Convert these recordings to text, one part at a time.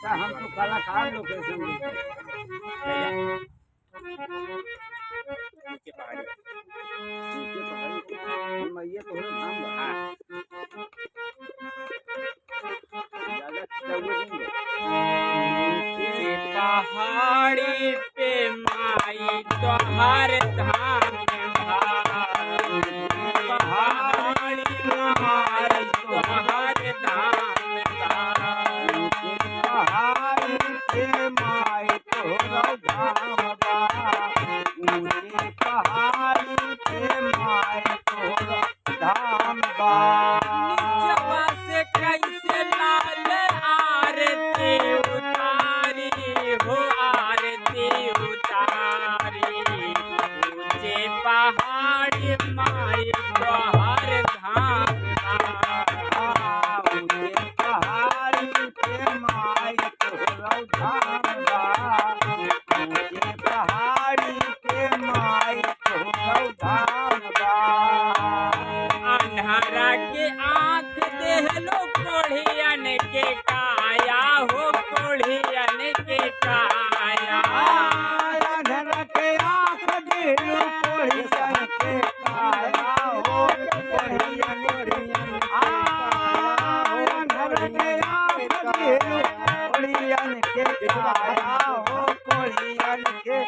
बेटा हम तो कलाकार लोकेशन नीचे पहाड़ी मैया तो नाम बहा ज्यादा खिंचाव नीचे पहाड़ी पे माई तोहर धाम पहाड़ी माई तोहर धाम पहाड़ी पे माई तोहर धाम बा ऊंचे पहाड़ी पे माई तोहर धाम बा जवा से कैसे लाल आरती उतारी हो आरती उतारी ऊंचे पहाड़ी माई तोहर धाम ऊंचे पहाड़ी पे माई तोहर धाम बा ऊंचे पहाड़ी पे माई तोहर धाम बा अन्हरा के आँख देहलो कोढ़ियन के काया हो कोढ़ियन के काया घर के आँख दिलू कोढ़ियन के काया हो कोढ़ियन घर के आँख दिलू कोढ़ियन के काया हो कोढ़ियन के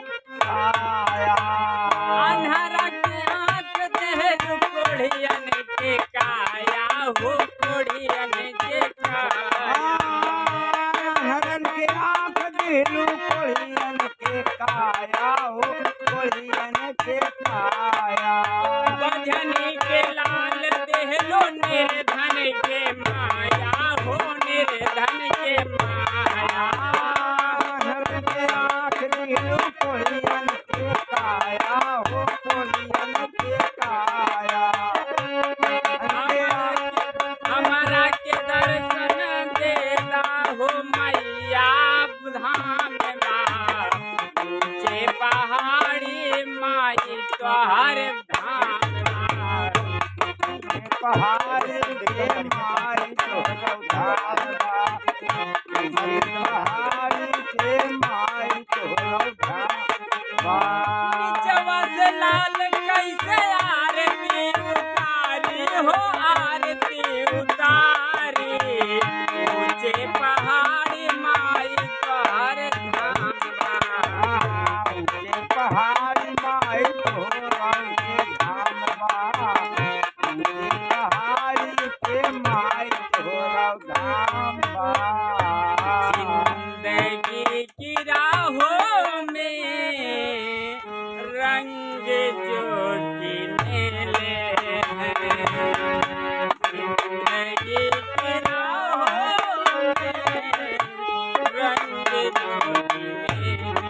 काया अन्हरा के आँख देहलो कोढ़ियन के काया हो कोढ़ियन के काया हरन के आँख दिलू कोढ़ियन के काया हो कोढ़ियन के काया बजनी के लाल देहलो निर्धन के माया हो निर्धन के माया हरन के आँख दिलू कोढ़ियन के काया हो कोढ़ियन के काया हमारा के दर्शन देता हो मैया धाम ऊंचे पहाड़ी माई तोहर धाम पहाड़ी के माई तोहर धाम बा पहाड़ी के माई तोहर धाम बा जवा से लाल कैसे आरती उतारी हो आरती उतारी ऊंचे पहाड़ी माई तोहर धाम ऊंचे पहाड़ी माई तोहर के धाम बा ऊंचे पहाड़ी के माई तोहर धाम बा जिंदगी की राहों में रंग जो खिले हैं जिंदगी की राहों में रंग जो खिले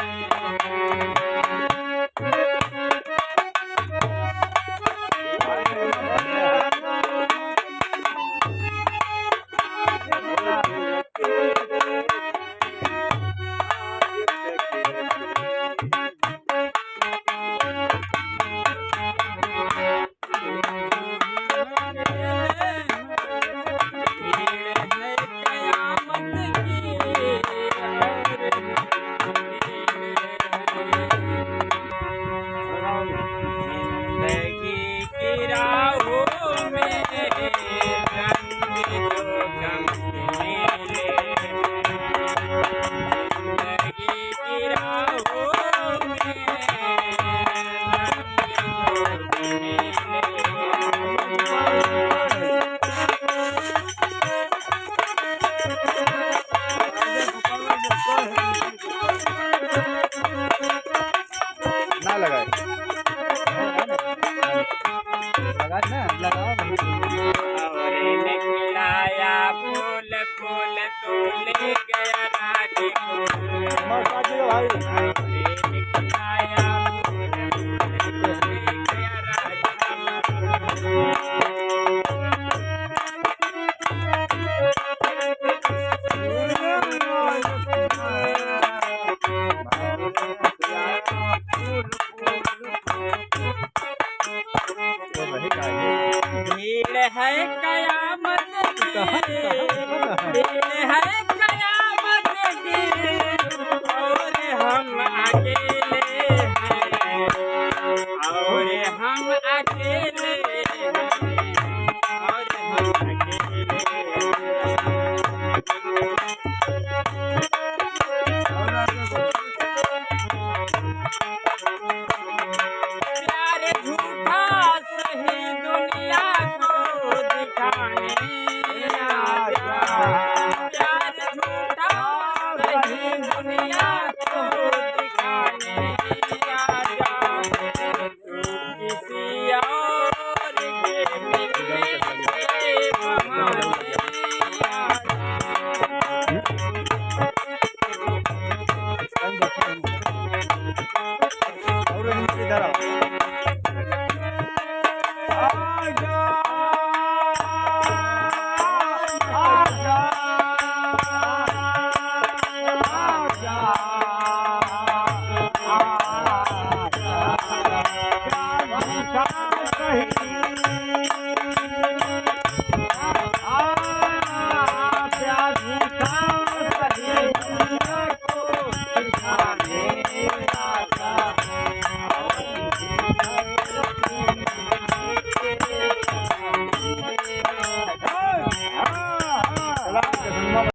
जिंदगी की राहों में रंग जो गमगीने जिंदगी की राहों में रंग ना लगाए लगा ना लगाओ ने खिलाया फूल फूल तो ले गया राजी ने खिलाया फूल फूल तो ले गया भीड़ है कयामत की भीड़ है कयामत की अकेले हैं और हम अकेले हैं और हम अकेले प्यार झूठा सही दुनिया को दिखाने